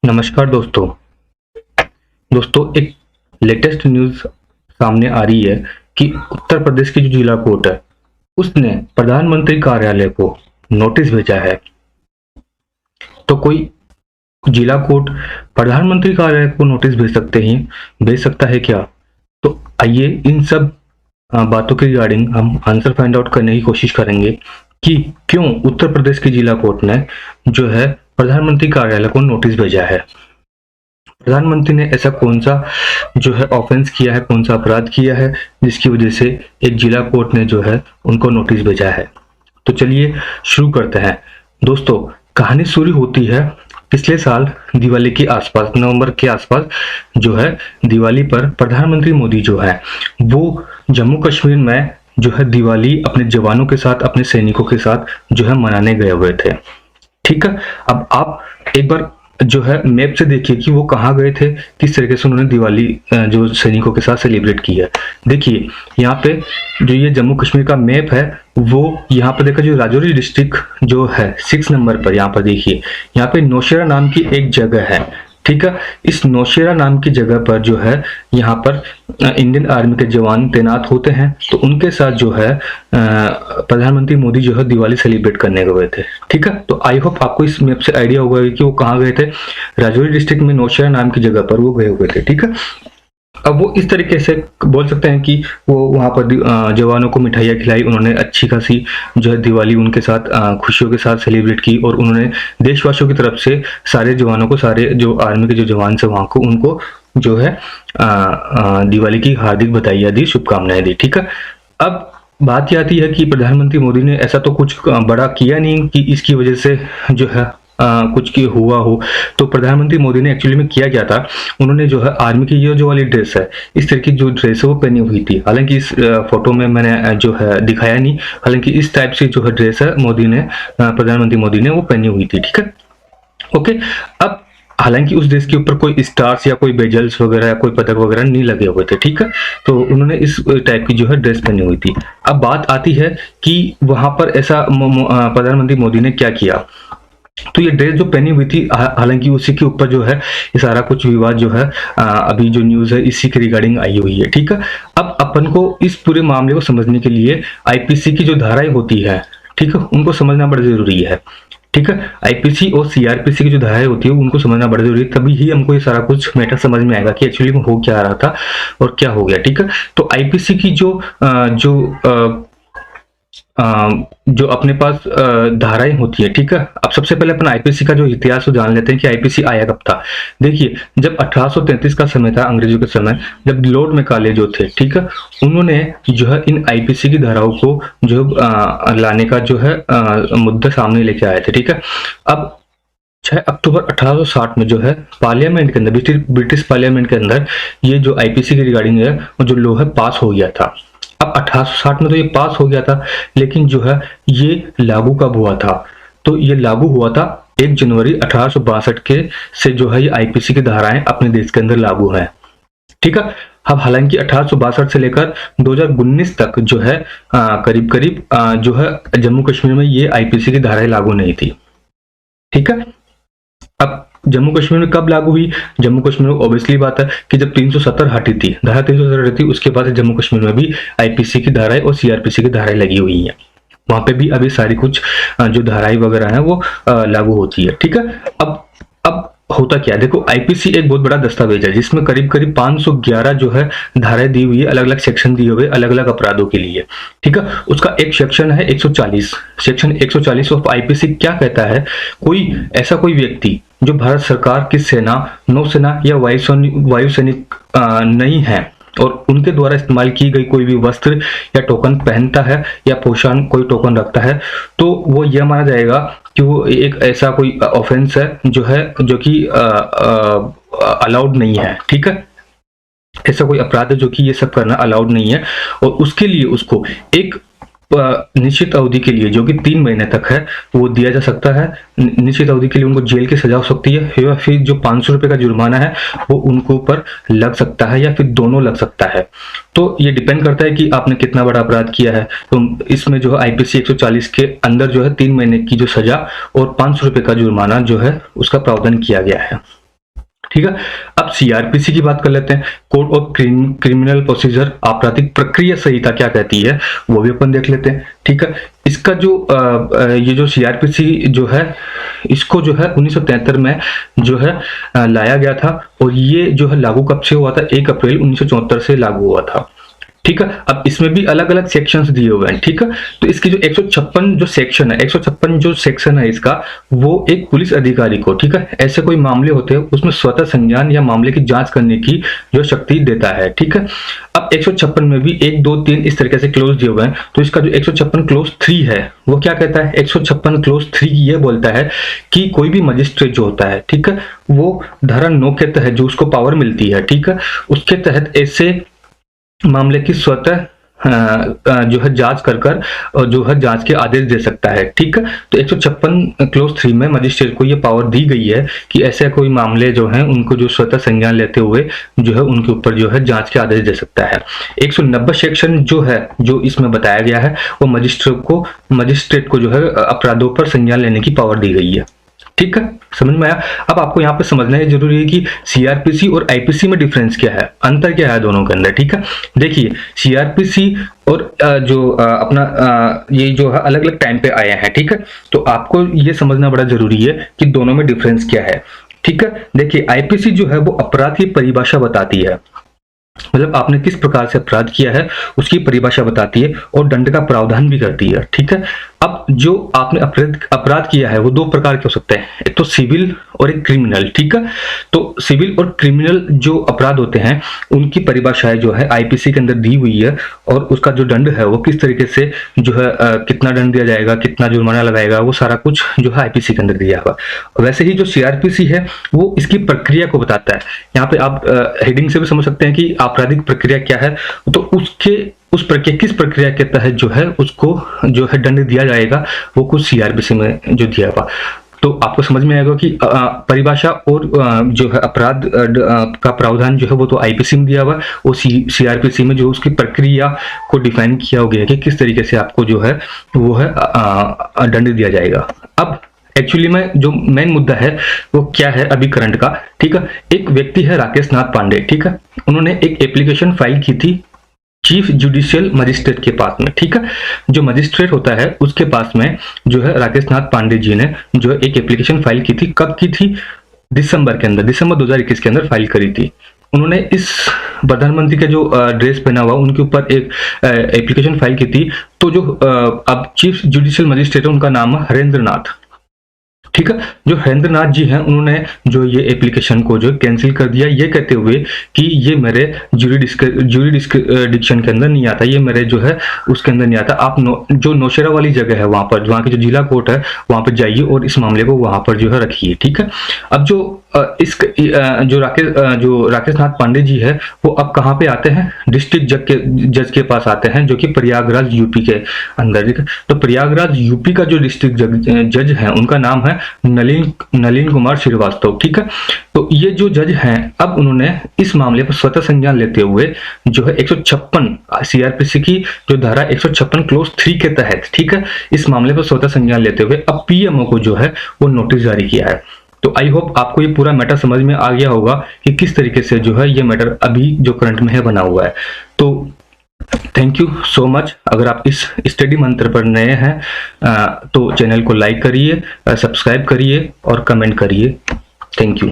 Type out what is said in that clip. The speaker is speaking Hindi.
नमस्कार दोस्तों। एक लेटेस्ट न्यूज़ सामने आ रही है कि उत्तर प्रदेश की जो जिला कोर्ट है, उसने प्रधानमंत्री कार्यालय को नोटिस भेजा है। तो कोई जिला कोर्ट प्रधानमंत्री कार्यालय को नोटिस भेज सकता है क्या? तो आइए इन सब बातों के रिगार्डिंग हम आंसर फाइंड आउट करने की कोशिश करेंगे कि क्यों उत्तर प्रदेश की जिला कोर्ट ने जो है प्रधानमंत्री कार्यालय को नोटिस भेजा है। प्रधानमंत्री ने ऐसा कौन सा जो है ऑफेंस किया है, कौन सा अपराध किया है जिसकी वजह से एक जिला कोर्ट ने जो है उनको नोटिस भेजा है। तो चलिए शुरू करते हैं। दोस्तों, कहानी शुरू होती है पिछले साल दिवाली के आसपास, नवंबर के आसपास जो है दिवाली पर प्रधानमंत्री मोदी जो है वो जम्मू कश्मीर में जो है दिवाली अपने जवानों के साथ, अपने सैनिकों के साथ जो है मनाने गए हुए थे। ठीक है, अब आप एक बार जो है मैप से देखिए कि वो कहाँ गए थे, किस तरीके से उन्होंने दिवाली जो सैनिकों के साथ सेलिब्रेट की है। देखिए यहाँ पे जो ये जम्मू कश्मीर का मैप है, वो यहाँ पर देखा जो राजौरी डिस्ट्रिक्ट जो है 6 नंबर पर, यहाँ पर देखिए यहाँ पे नौशेरा नाम की एक जगह है। ठीक है, इस नौशेरा नाम की जगह पर जो है यहाँ पर इंडियन आर्मी के जवान तैनात होते हैं। तो उनके साथ जो है प्रधानमंत्री मोदी जो है दिवाली सेलिब्रेट करने गए थे। ठीक है, तो आई होप आपको इस मैप से आइडिया होगा कि वो कहाँ गए थे। राजौरी डिस्ट्रिक्ट में नौशेरा नाम की जगह पर वो गए हुए थे। ठीक है, अब वो इस तरीके से बोल सकते हैं कि वो वहाँ पर जवानों को मिठाइयाँ खिलाई, उन्होंने अच्छी खासी जो है दिवाली उनके साथ खुशियों के साथ सेलिब्रेट की, और उन्होंने देशवासियों की तरफ से सारे जवानों को, सारे जो आर्मी के जो जवान से वहाँ को, उनको जो है दिवाली की हार्दिक बधाइयाँ दी, शुभकामनाएं दी। ठीक है, अब बात ये आती है कि प्रधानमंत्री मोदी ने ऐसा तो कुछ बड़ा किया नहीं कि इसकी वजह से जो है कुछ की हुआ हो। तो प्रधानमंत्री मोदी ने एक्चुअली में किया क्या था, उन्होंने जो है आर्मी की ये जो वाली ड्रेस है, इस तरह की जो ड्रेस है वो पहनी हुई थी। हालांकि इस फोटो में मैंने जो है दिखाया नहीं, हालांकि इस टाइप से जो है ड्रेस है प्रधानमंत्री मोदी ने वो पहनी हुई थी। ठीक है, ओके। अब हालांकि उस ड्रेस के ऊपर कोई स्टार्स या कोई बेजल्स वगैरह या कोई पदक वगैरह नहीं लगे हुए थे। ठीक है, तो उन्होंने इस टाइप की जो है ड्रेस पहनी हुई थी। अब बात आती है कि वहां पर ऐसा प्रधानमंत्री मोदी ने क्या किया। तो ये ड्रेस जो पहनी हुई थी, हालांकि उसी के ऊपर जो है ये सारा कुछ विवाद जो है अभी जो न्यूज है इसी के रिगार्डिंग आई हुई है। ठीक है, अब अपन को इस पूरे मामले को समझने के लिए आईपीसी की जो धाराएं होती है, ठीक है, उनको समझना बड़ा जरूरी है। ठीक है, आईपीसी और सीआरपीसी की जो धाराएं होती है उनको समझना बड़ा जरूरी है, तभी ही हमको ये सारा कुछ मैटर समझ में आएगा कि एक्चुअली में हो क्या रहा था और क्या हो गया। ठीक है, तो आईपीसी की जो अपने पास धाराएं होती है। ठीक है, अब सबसे पहले अपन आईपीसी का जो इतिहास को जान लेते हैं कि आईपीसी आया कब था। देखिए, जब 1833 का समय था, अंग्रेजों के समय, जब लॉर्ड मैकाले जो थे, ठीक है, उन्होंने जो है इन आईपीसी की धाराओं को जो लाने का जो है मुद्दा सामने लेके आए थे। ठीक है, अब 6 अक्टूबर 1860 में जो है पार्लियामेंट के अंदर, ब्रिटिश पार्लियामेंट के अंदर ये जो आईपीसी की रिगार्डिंग है वो जो लॉ है पास हो गया था। अब 1860 में तो ये पास हो गया था, लेकिन जो है ये लागू कब हुआ था? तो ये लागू हुआ था 1 जनवरी 1862 के से जो है ये आईपीसी की धाराएं अपने देश के अंदर लागू है। ठीक है, अब हालांकि 1862 से लेकर 2019 तक जो है करीब करीब जो है जम्मू कश्मीर में ये आईपीसी की धाराएं लागू नहीं थी। ठीक है, अब जम्मू कश्मीर में कब लागू हुई? जम्मू कश्मीर में ऑब्वियसली बात है कि जब 370 हटी थी, धारा 370 हटी थी, उसके बाद जम्मू कश्मीर में भी आईपीसी की धाराएं और सीआरपीसी की धाराएं लगी हुई हैं। वहां पे भी अभी सारी कुछ जो धाराएं वगैरह हैं वो लागू होती है। ठीक है, अब होता क्या है, देखो आईपीसी एक बहुत बड़ा दस्तावेज है जिसमें करीब करीब 511 जो है धाराएं दी हुई है, अलग अलग सेक्शन दिए हुए अलग अलग अपराधों के लिए। ठीक है, उसका एक सेक्शन है 140, सेक्शन 140 ऑफ आईपीसी क्या कहता है, कोई व्यक्ति जो भारत सरकार की सेना, नौसेना या वायु सैनिक नहीं है और उनके द्वारा इस्तेमाल की गई कोई भी वस्त्र या टोकन पहनता है या पोषण कोई टोकन रखता है, तो वो यह माना जाएगा कि वो एक ऐसा कोई ऑफेंस है जो कि अलाउड नहीं है। ठीक है, ऐसा कोई अपराध है जो कि ये सब करना अलाउड नहीं है, और उसके लिए उसको एक निश्चित अवधि के लिए, जो कि 3 महीने तक है, वो दिया जा सकता है। निश्चित अवधि के लिए उनको जेल की सजा हो सकती है, या फिर जो 500 रुपए का जुर्माना है वो उनको ऊपर लग सकता है, या फिर दोनों लग सकता है। तो ये डिपेंड करता है कि आपने कितना बड़ा अपराध किया है। तो इसमें जो है आईपीसी 140 के अंदर जो है 3 महीने की जो सजा और 500 रुपए का जुर्माना जो है उसका प्रावधान किया गया है। ठीक है। अब सीआरपीसी की बात कर लेते हैं, कोड ऑफ क्रिमिनल प्रोसीजर, आपराधिक प्रक्रिया संहिता क्या कहती है वो भी अपन देख लेते हैं। ठीक है, इसका जो ये जो सीआरपीसी जो है, इसको जो है 1973 में जो है लाया गया था, और ये जो है लागू कब से हुआ था, 1 अप्रैल 1974 से लागू हुआ था। ठीक है, अब इसमें भी अलग अलग सेक्शंस दिए हुए हैं। ठीक है, तो इसकी जो 156 जो सेक्शन है, 156 जो सेक्शन है इसका, वो एक पुलिस अधिकारी को, ठीक है, ऐसे कोई मामले होते हैं उसमें स्वतः संज्ञान या मामले की जांच करने की जो शक्ति देता है। ठीक है, अब 156 में भी 1, 2, 3 इस तरीके से क्लोज दिए हुए हैं। तो इसका जो 156 क्लोज 3 है वो क्या कहता है, 156 क्लोज 3 ये बोलता है कि कोई भी मजिस्ट्रेट जो होता है, ठीक है, वो धारा 9 के तहत जो उसको पावर मिलती है, ठीक है, उसके तहत ऐसे मामले की स्वतः जो है जांच कर और जो है जांच के आदेश दे सकता है। ठीक है, तो 156 क्लोज 3 में मजिस्ट्रेट को ये पावर दी गई है कि ऐसे कोई मामले जो हैं उनको जो स्वतः संज्ञान लेते हुए जो है उनके ऊपर जो है जांच के आदेश दे सकता है। 190 सेक्शन जो है, जो इसमें बताया गया है, वो मजिस्ट्रेट को जो है अपराधों पर संज्ञान लेने की पावर दी गई है। ठीक है, समझ में आया। अब आपको यहाँ पे समझना है जरूरी है कि सीआरपीसी और आईपीसी में डिफरेंस क्या है, अंतर क्या है दोनों के अंदर। ठीक है, देखिए सीआरपीसी और जो अपना ये जो है अलग अलग टाइम पे आए हैं। ठीक है, तो आपको ये समझना बड़ा जरूरी है कि दोनों में डिफरेंस क्या है। ठीक है, देखिए आईपीसी जो है वो अपराध की परिभाषा बताती है, मतलब आपने किस प्रकार से अपराध किया है उसकी परिभाषा बताती है, और दंड का प्रावधान भी करती है। ठीक है, अब जो आपने अपराध किया है वो 2 प्रकार के हो सकते हैं, एक तो सिविल और एक क्रिमिनल। ठीक है, तो सिविल और क्रिमिनल जो अपराध होते हैं उनकी परिभाषाएं जो है आईपीसी के अंदर दी हुई है, और उसका जो दंड है वो किस तरीके से जो है कितना दंड दिया जाएगा, कितना जुर्माना लगाएगा, वो सारा कुछ जो है आईपीसी के अंदर दिया हुआ। वैसे ही जो सीआरपीसी है वो इसकी प्रक्रिया को बताता है। यहाँ पे आप हेडिंग से भी समझ सकते हैं कि आपराधिक प्रक्रिया क्या है, तो उस प्रक्रिया किस प्रक्रिया के तहत जो है उसको जो है दंड दिया जाएगा वो कुछ सीआरपीसी में जो दिया हुआ। तो आपको समझ में आएगा कि परिभाषा और जो है अपराध का प्रावधान जो है वो तो आईपीसी में दिया हुआ है, और सीआरपीसी में जो उसकी प्रक्रिया को डिफाइन किया गया है कि किस तरीके से आपको जो है वो है दंड दिया जाएगा। अब एक्चुअली में जो मेन मुद्दा है वो क्या है अभी करंट का। ठीक है, एक व्यक्ति है राकेश नाथ पांडे। ठीक है, उन्होंने एक एप्लीकेशन फाइल की थी चीफ जुडिशियल मजिस्ट्रेट के पास में। ठीक है, जो मजिस्ट्रेट होता है उसके पास में जो है राकेश नाथ पांडे जी ने जो है एक एप्लीकेशन फाइल की थी। कब की थी, दिसंबर के अंदर, दिसंबर 2021 के अंदर फाइल करी थी। उन्होंने इस प्रधानमंत्री का जो ड्रेस पहना हुआ उनके ऊपर एक एप्लीकेशन फाइल की थी। तो जो अब चीफ जुडिशियल मजिस्ट्रेट है उनका नाम है हरेंद्र नाथ। ठीक है, जो हरेंद्र नाथ जी हैं उन्होंने जो ये एप्लीकेशन को जो कैंसिल कर दिया, ये कहते हुए कि ये मेरे जुरिडिक्शन के अंदर नहीं आता, ये मेरे जो है उसके अंदर नहीं आता। आप जो नौशेरा वाली जगह है वहां पर, वहां की जो जिला कोर्ट है वहां पर जाइए और इस मामले को वहां पर जो है रखिए। ठीक है, अब जो जो राकेश नाथ पांडे जी है वो अब कहाँ पे आते हैं, डिस्ट्रिक्ट जज के पास आते हैं, जो कि प्रयागराज यूपी के अंदर। ठीक है, तो प्रयागराज यूपी का जो डिस्ट्रिक्ट जज है उनका नाम है नलिन कुमार श्रीवास्तव। ठीक है, तो ये जो जज हैं अब उन्होंने इस मामले पर स्वतः संज्ञान लेते हुए जो है 156 सीआरपीसी की जो धारा 156 क्लोज 3 के तहत, ठीक है, इस मामले पर स्वतः संज्ञान लेते हुए अब पीएमओ को जो है वो नोटिस जारी किया है। तो आई होप आपको ये पूरा मैटर समझ में आ गया होगा कि किस तरीके से जो है ये मैटर अभी जो करंट में है बना हुआ है। तो थैंक यू सो मच। अगर आप इस स्टडी मंत्र पर नए हैं तो चैनल को लाइक करिए, सब्सक्राइब करिए और कमेंट करिए। Thank you.